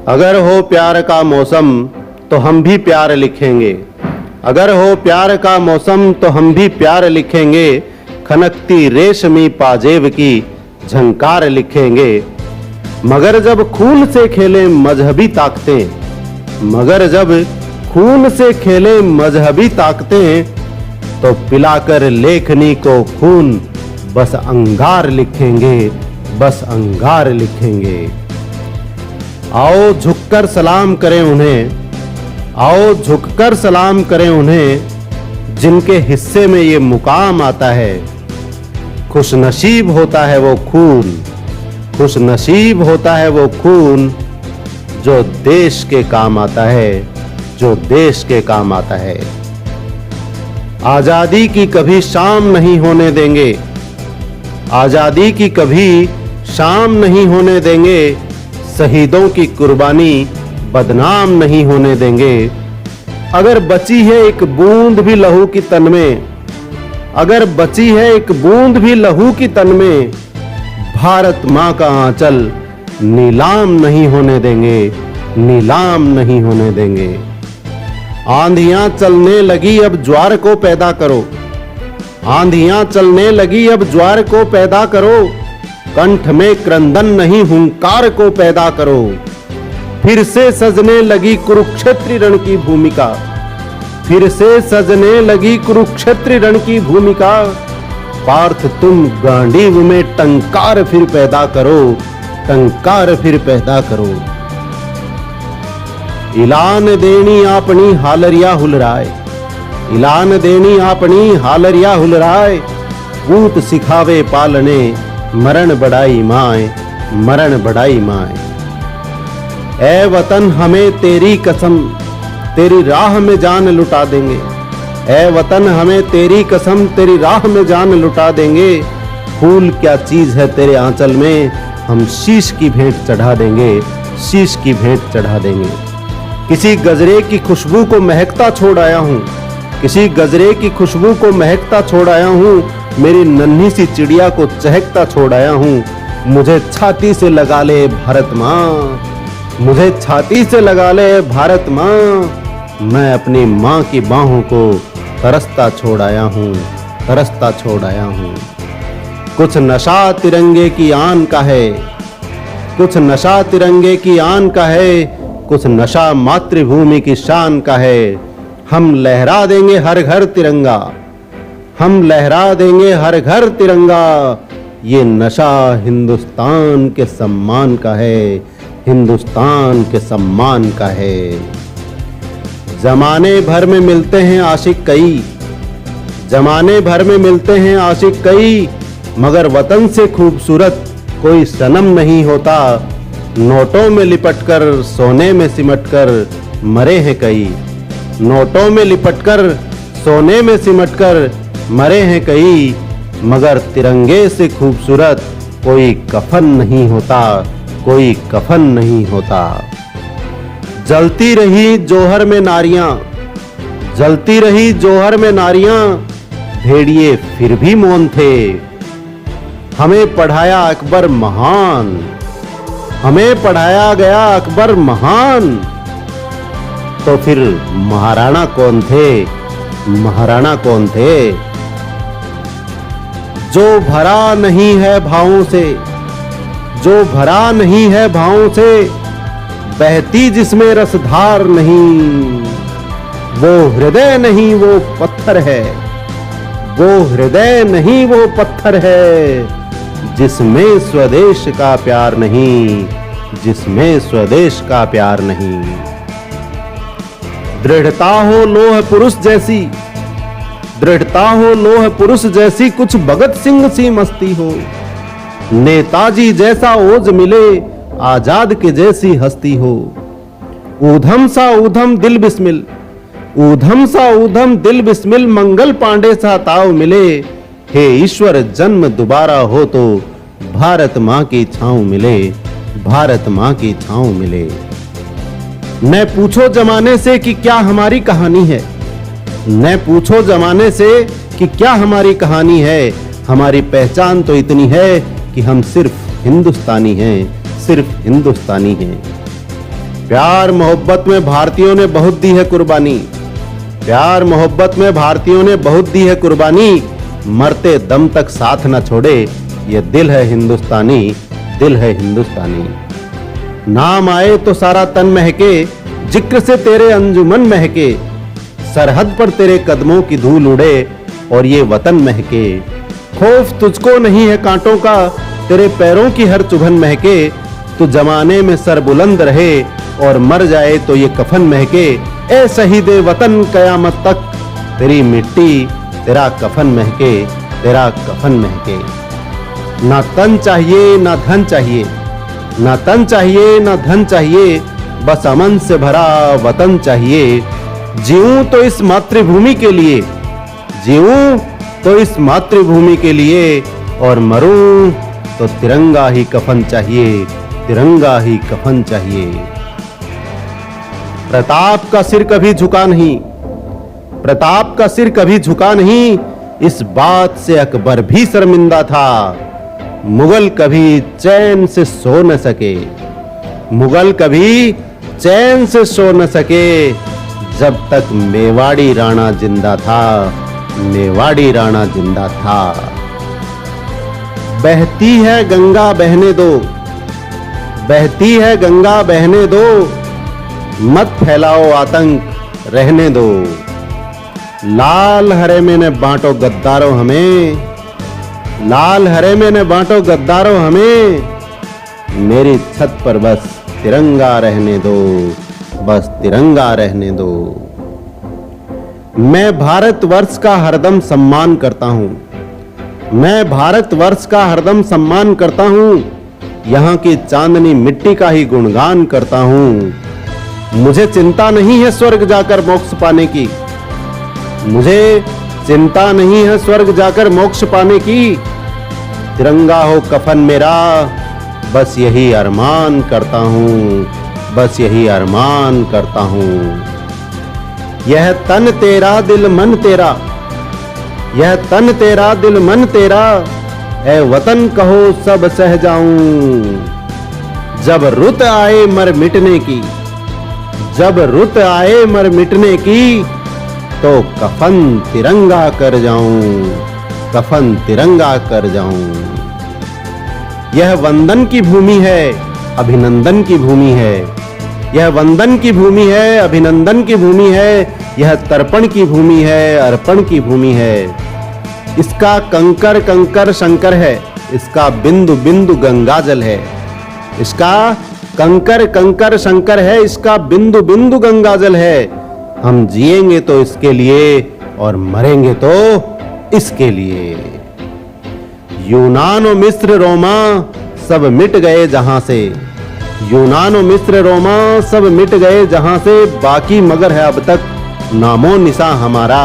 अगर हो प्यार का मौसम तो हम भी प्यार लिखेंगे। अगर हो प्यार का मौसम तो हम भी प्यार लिखेंगे। खनकती रेशमी पाजेब की झंकार लिखेंगे। मगर जब खून से खेले मजहबी ताकतें, मगर जब खून से खेले मजहबी ताकतें, तो पिलाकर लेखनी को खून बस अंगार लिखेंगे, बस अंगार लिखेंगे। आओ झुककर सलाम करें उन्हें, आओ झुककर सलाम करें उन्हें, जिनके हिस्से में ये मुकाम आता है। खुशनसीब होता है वो खून, खुशनसीब होता है वो खून, जो देश के काम आता है, जो देश के काम आता है। आजादी की कभी शाम नहीं होने देंगे, आजादी की कभी शाम नहीं होने देंगे। शहीदों की कुर्बानी बदनाम नहीं होने देंगे। अगर बची है एक बूंद भी लहू की तन में, अगर बची है एक बूंद भी लहू की तन में, भारत मां का आंचल नीलाम नहीं होने देंगे, नीलाम नहीं होने देंगे। आंधियां चलने लगी अब ज्वार को पैदा करो, आंधियां चलने लगी अब ज्वार को पैदा करो। कंठ में क्रंदन नहीं हुंकार को पैदा करो। फिर से सजने लगी कुरुक्षेत्र रण की भूमिका, फिर से सजने लगी कुरुक्षेत्र रण की भूमिका। पार्थ तुम गांडीव में टंकार फिर पैदा करो, टंकार फिर पैदा करो। इलान देनी आपनी हालरिया हुलराय, इलान देनी आपनी हालरिया हुलराय। पूत सिखावे पालने मरण बढ़ाई माए, मरण बढ़ाई माए। ए वतन हमें तेरी कसम तेरी राह में जान लुटा देंगे, ए वतन हमें तेरी कसम तेरी राह में जान लुटा देंगे। फूल क्या चीज है तेरे आंचल में, हम शीश की भेंट चढ़ा देंगे, शीश की भेंट चढ़ा देंगे। किसी गजरे की खुशबू को महकता छोड़ आया हूँ, किसी गजरे की खुशबू को महकता छोड़ आया हूँ। मेरी नन्ही सी चिड़िया को चहकता छोड़ आया हूँ। मुझे छाती से लगा ले भारत माँ, मुझे छाती से लगा ले भारत माँ। मैं अपनी माँ की बाहों को तरसता छोड़ आया हूँ, तरसता छोड़ आया हूँ। कुछ नशा तिरंगे की आन का है, कुछ नशा तिरंगे की आन का है, कुछ नशा मातृभूमि की शान का है। हम लहरा देंगे हर घर तिरंगा, हम लहरा देंगे हर घर तिरंगा। ये नशा हिंदुस्तान के सम्मान का है, हिंदुस्तान के सम्मान का है। जमाने भर में मिलते हैं आशिक कई, जमाने भर में मिलते हैं आशिक कई, मगर वतन से खूबसूरत कोई सनम नहीं होता। नोटों में लिपटकर सोने में सिमटकर मरे हैं कई, नोटों में लिपटकर सोने में सिमटकर मरे हैं कई, मगर तिरंगे से खूबसूरत कोई कफन नहीं होता, कोई कफन नहीं होता। जलती रही जोहर में नारियां, जलती रही जोहर में नारियां, भेड़िए फिर भी मौन थे। हमें पढ़ाया अकबर महान, हमें पढ़ाया गया अकबर महान। तो फिर महाराणा कौन थे, महाराणा कौन थे? जो भरा नहीं है भावों से, जो भरा नहीं है भावों से, बहती जिसमें रसधार नहीं। वो हृदय नहीं वो पत्थर है, वो हृदय नहीं वो पत्थर है, जिसमें स्वदेश का प्यार नहीं, जिसमें स्वदेश का प्यार नहीं। दृढ़ता हो लोह पुरुष जैसी, दृढ़ता हो लोह पुरुष जैसी, कुछ भगत सिंह सी मस्ती हो। नेताजी जैसा ओज मिले, आजाद के जैसी हस्ती हो। ऊधम सा ऊधम दिल बिस्मिल, ऊधम सा ऊधम दिल बिस्मिल, मंगल पांडे सा ताव मिले। हे ईश्वर जन्म दोबारा हो तो भारत मां की छांव मिले, भारत मां की छांव मिले। न पूछो जमाने से कि क्या हमारी कहानी है, न पूछो जमाने से कि क्या हमारी कहानी है। हमारी पहचान तो इतनी है कि हम सिर्फ हिंदुस्तानी हैं, सिर्फ हिंदुस्तानी हैं। प्यार मोहब्बत में भारतीयों ने बहुत दी है कुर्बानी, प्यार मोहब्बत में भारतीयों ने बहुत दी है कुर्बानी, मरते दम तक साथ न छोड़े ये दिल है हिंदुस्तानी, दिल है हिंदुस्तानी। नाम आए तो सारा तन महके, जिक्र से तेरे अंजुमन महके, सरहद पर तेरे कदमों की धूल उड़े और ये वतन महके। खौफ तुझको नहीं है कांटों का, तेरे पैरों की हर चुभन महके, तू जमाने में सर बुलंद रहे और मर जाए तो ये कफन महके। ए शहीदे वतन कयामत तक तेरी मिट्टी तेरा कफन महके, तेरा कफन महके। ना तन चाहिए ना धन चाहिए, ना तन चाहिए ना धन चाहिए, बस अमन से भरा वतन चाहिए। जीऊं तो इस मातृभूमि के लिए, जीऊं तो इस मातृभूमि के लिए, और मरूं तो तिरंगा ही कफन चाहिए, तिरंगा ही कफन चाहिए। प्रताप का सिर कभी झुका नहीं, प्रताप का सिर कभी झुका नहीं, इस बात से अकबर भी शर्मिंदा था। मुगल कभी चैन से सो न सके, मुगल कभी चैन से सो न सके, जब तक मेवाड़ी राणा जिंदा था, मेवाड़ी राणा जिंदा था। बहती है गंगा बहने दो, बहती है गंगा बहने दो, मत फैलाओ आतंक रहने दो। लाल हरे में न बांटो गद्दारों हमें, लाल हरे में न बांटो गद्दारों हमें, मेरी छत पर बस तिरंगा रहने दो, बस तिरंगा रहने दो। मैं भारतवर्ष का हरदम सम्मान करता हूं, मैं भारतवर्ष का हरदम सम्मान करता हूं, यहां की चांदनी मिट्टी का ही गुणगान करता हूं। मुझे चिंता नहीं है स्वर्ग जाकर मोक्ष पाने की, मुझे चिंता नहीं है स्वर्ग जाकर मोक्ष पाने की, तिरंगा हो कफन मेरा, बस यही अरमान करता हूं, बस यही अरमान करता हूं। यह तन तेरा दिल मन तेरा, यह तन तेरा दिल मन तेरा, ऐ वतन कहो सब सह जाऊं। जब रुत आए मर मिटने की, जब रुत आए मर मिटने की, तो कफन तिरंगा कर जाऊं, कफन तिरंगा कर जाऊं। यह वंदन की भूमि है, अभिनंदन की भूमि है, यह वंदन की भूमि है, अभिनंदन की भूमि है, यह तर्पण की भूमि है, अर्पण की भूमि है। इसका कंकर कंकर शंकर है, इसका बिंदु बिंदु गंगाजल है, इसका कंकर कंकर शंकर है, इसका बिंदु बिंदु गंगाजल है। हम जिएंगे तो इसके लिए और मरेंगे तो इसके लिए। यूनान और मिस्र रोमा सब मिट गए जहां से, यूनान और मिस्र रोमा सब मिट गए जहां से, बाकी मगर है अब तक नामो निशा हमारा।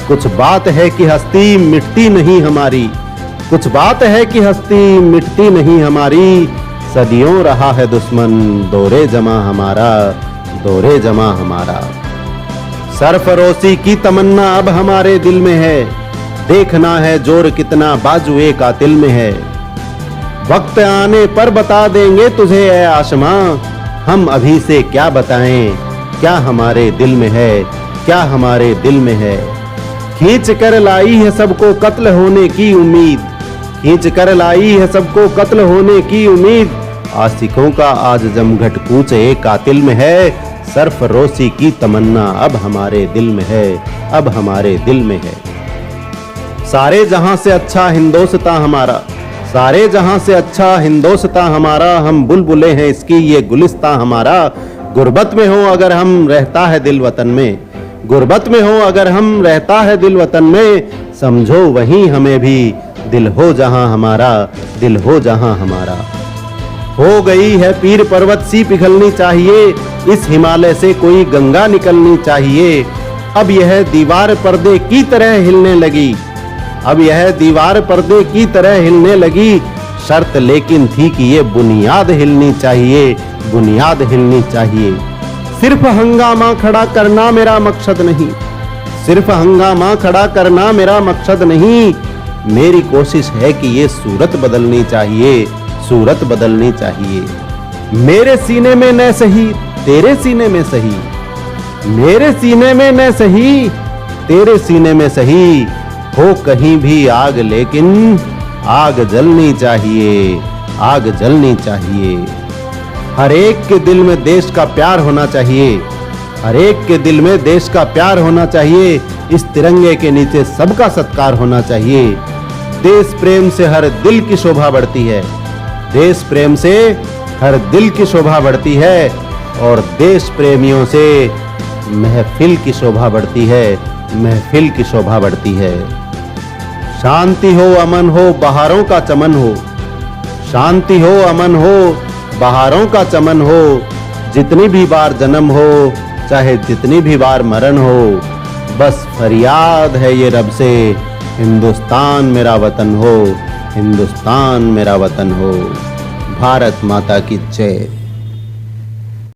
कुछ बात है कि हस्ती मिटती नहीं हमारी, कुछ बात है कि हस्ती मिटती नहीं हमारी। सदियों रहा है दुश्मन दौरे जमा हमारा, दौरे जमा हमारा। सरफरोशी की तमन्ना अब हमारे दिल में है, देखना है जोर कितना बाजुए कातिल में है। वक्त आने पर बता देंगे तुझे ऐ आसमां, हम अभी से क्या बताएं क्या हमारे दिल में है, क्या हमारे दिल में है। खींच कर लाई है सबको कत्ल होने की उम्मीद, खींच कर लाई है सबको कत्ल होने की उम्मीद। आशिकों का आज जमघट कूच एक कातिल में है, सरफरोशी की तमन्ना अब हमारे दिल में है, अब हमारे दिल में है। सारे जहां से अच्छा हिंदोस्ता हमारा, सारे जहां से अच्छा हिंदोस्ता हमारा, हम बुलबुले हैं इसकी ये गुलिस्ता हमारा। गुर्बत में हो अगर हम रहता है दिल वतन में, गुर्बत में हो अगर हम रहता है दिल वतन में, समझो वहीं हमें भी दिल हो जहां हमारा, दिल हो जहां हमारा। हो गई है पीर पर्वत सी पिघलनी चाहिए, इस हिमालय से कोई गंगा निकलनी चाहिए। अब यह दीवार पर्दे की तरह हिलने लगी, अब यह दीवार पर्दे की तरह हिलने लगी। शर्त लेकिन थी कि ये बुनियाद हिलनी चाहिए, बुनियाद हिलनी चाहिए। सिर्फ हंगामा खड़ा करना मेरा मकसद नहीं, सिर्फ हंगामा खड़ा करना मेरा मकसद नहीं। मेरी कोशिश है कि ये सूरत बदलनी चाहिए, सूरत बदलनी चाहिए। मेरे सीने में न सही तेरे सीने में सही, मेरे सीने में न सही, तेरे सीने में सही, हो कहीं भी आग, लेकिन आग जलनी चाहिए, आग जलनी चाहिए। हर एक के दिल में देश का प्यार होना चाहिए, हर एक के दिल में देश का प्यार होना चाहिए। इस तिरंगे के नीचे सबका सत्कार होना चाहिए। देश प्रेम से हर दिल की शोभा बढ़ती है, देश प्रेम से हर दिल की शोभा बढ़ती है, और देश प्रेमियों से महफिल की शोभा बढ़ती है, महफिल की शोभा बढ़ती है। शांति हो, अमन हो, बहारों का चमन हो, शांति हो, अमन हो, बहारों का चमन हो। जितनी भी बार जन्म हो, चाहे जितनी भी बार मरण हो, बस फरियाद है ये रब से, हिंदुस्तान मेरा वतन हो, हिंदुस्तान मेरा वतन हो। भारत माता की जय।